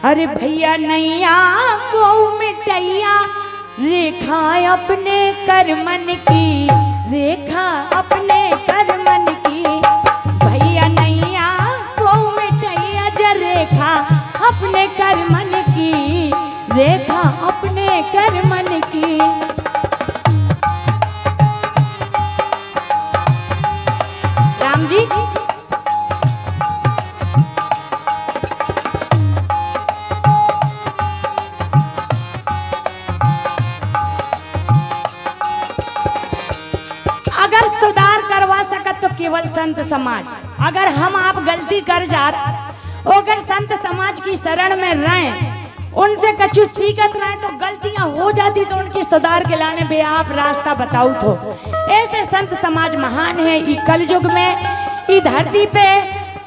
अरे भैया नैया को मिटैया रेखा अपने करमन की, रेखा अपने करमन की। भैया नैया को मिटैया ज रेखा अपने करमन की, रेखा अपने करमन की। राम जी अगर सुधार करवा सकत तो केवल संत समाज। अगर हम आप गलती कर जात, अगर संत समाज की शरण में रहें, उनसे कछु सीखत रहे तो गलतियां हो जाती तो उनकी सुधार के लाने बे आप रास्ता बताऊ तो। ऐसे संत समाज महान है ई कलयुग में, ई धरती पे।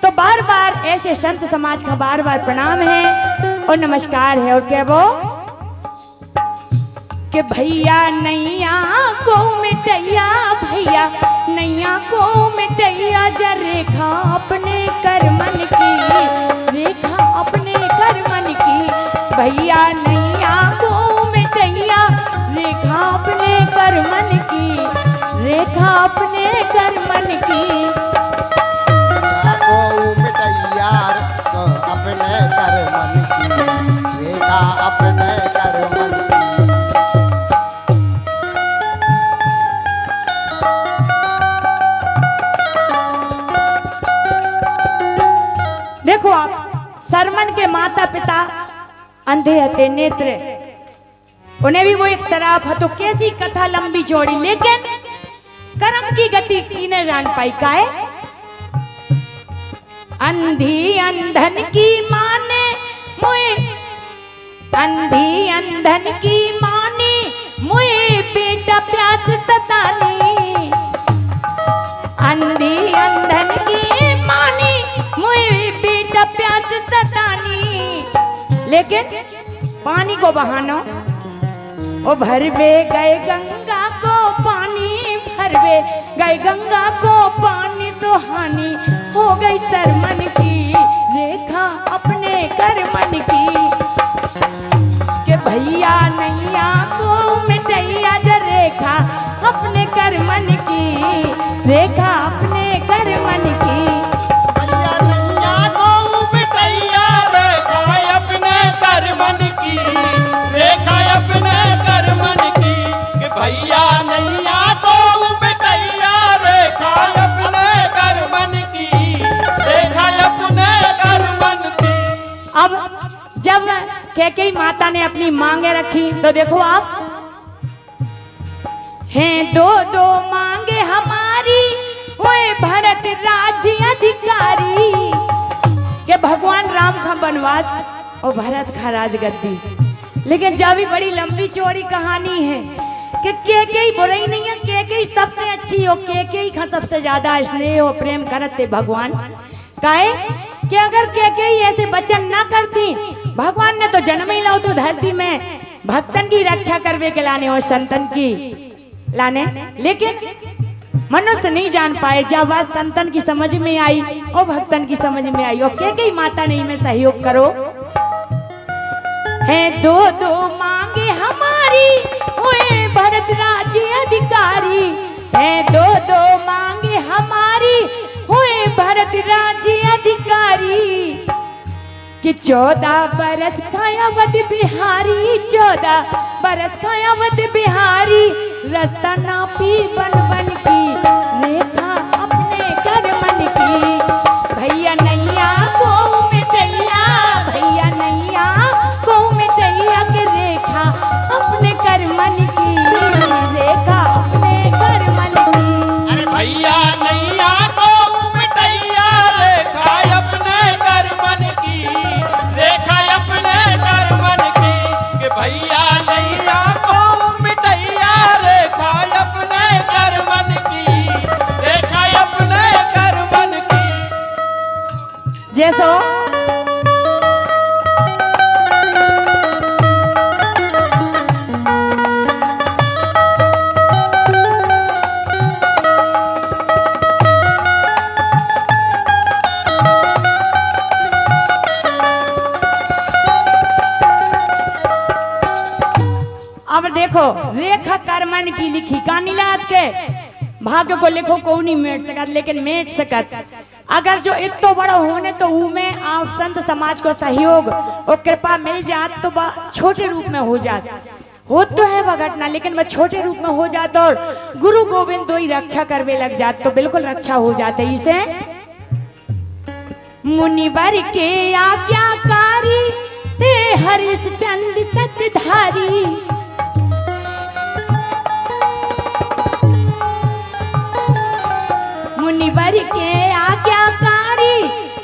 तो बार बार ऐसे संत समाज का बार बार प्रणाम है और नमस्कार है। और क्या वो कि भैया नैया को मिटैया, भैया नैया को मिटैया ज रेखा अपने करमन की, रेखा अपने करमन की। भैया नैया को मिटैया रेखा अपने करमन की, रेखा अपने करमन की। अपने करमन की, रेखा अपने करमन की। देखो आप सरमन के माता पिता अंधे हते नेत्र, उन्हें भी वो एक शराब है। तो कैसी कथा लंबी चौड़ी, लेकिन कर्म की गति की न जान पाई काहे। अंधी अंधन की माने मुए, अंधी अंधन की माने मुए बेटा प्यास सतानी। अंधी अंधन की मानी मुए बेटा प्यास सतानी। लेकिन पानी को बहाना ओ भरवे गए गंगा को पानी, भरवे गए गंगा को पानी सुहानी हो गई सरमन की, रेखा अपने करमन की। के भैया नैया को मिटैया ज रेखा अपने करमन की, रेखा अपने करमन की। भैया नैया को मिटैया रेखा अपने करमन की, रेखा अपने करमन की। कि भैया नैया को मिटैया रेखा अपने करमन की, रेखा अपने करमन की। अब जब कैकेयी माता ने अपनी मांगे रखी तो देखो आप, हैं दो दो मांगे हमारी ओए भरत राज्य अधिकारी। के भगवान राम का वनवास और भरत का राजगद्दी। लेकिन जब भी बड़ी लंबी चौड़ी कहानी है कि कैकेयी बुराई नहीं है, कैकेयी सबसे अच्छी हो, कैकेयी का सबसे ज्यादा स्नेह और प्रेम करते भगवान। काहे कि अगर कैकेयी ऐसे वचन ना करती, भगवान ने तो जन्म ही लाओ तो धरती में भक्तन की रक्षा करवे के लाने और संतन की लाने। लेकिन मनुष्य नहीं जान पाए, जब बात संतन की समझ में आई और भक्तन की समझ में आई और कैकेयी माता ने में सहयोग करो। है दो दो मांगे हमारी ओए भरत राज्य अधिकारी, है दो दो मांगे हमारी ओए भरत राज्य अधिकारी। कि 14 बरस का अवध बिहारी, 14 बरस का अवध बिहारी, रास्ता नापी बन बन की, रेखा अपने करमन की। भैया नैया को मिटैया, भैया नैया को मिटैया के रेखा अपने करमन की, रेखा अपने करमन की। अरे भैया नैया को मिटैया रेखा अपने करमन की, रेखा अपने करमन की। कि भैया नैया को मिटैया रेखा अपने करमन देखो रेखा कर्मन की लिखी कानी लाद के भाग्य को लिखो को नहीं मेट सकत, लेकिन मेट सकत अगर जो इतो बड़ा होने तो में आप संत समाज को सहयोग और कृपा मिल जात तो छोटे रूप में हो जात हो तो है घटना, लेकिन वह छोटे रूप में हो जाता और गुरु गोविंद दो ही रक्षा करवे लग जात तो बिल्कुल रक्षा हो जाते। इसे मुनिवर के आज्ञाकारी ते हरिश्चंद्र सतधारी, मुनिवर के आज्ञाकारी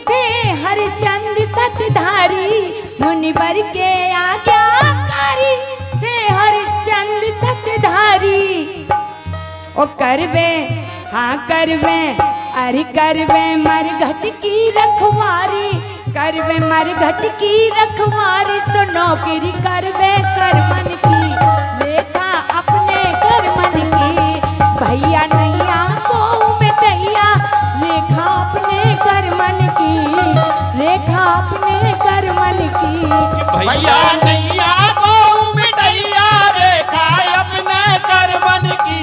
ते हरिश्चंद्र सतधारी, मुनिवर के आज्ञाकारी ते हरिश्चंद्र सतधारी। ओ करवे हाँ करवे अरे करवे मरघट की रखवारी, करवे मरघट की रखवारी तो नौकरी करवे करमन की, लेखा अपने करमन की भैया नैया को मिटैया, लेखा अपने करमन की, लेखा अपने करमन की भैया नैया को मिटैया, रेखा अपने करमन की,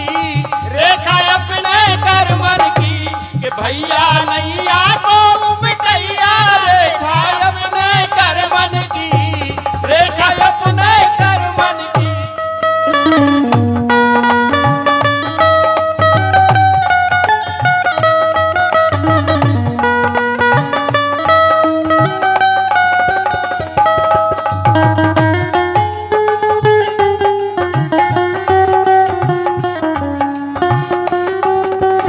रेखा अपने करमन की, कि भैया नैया को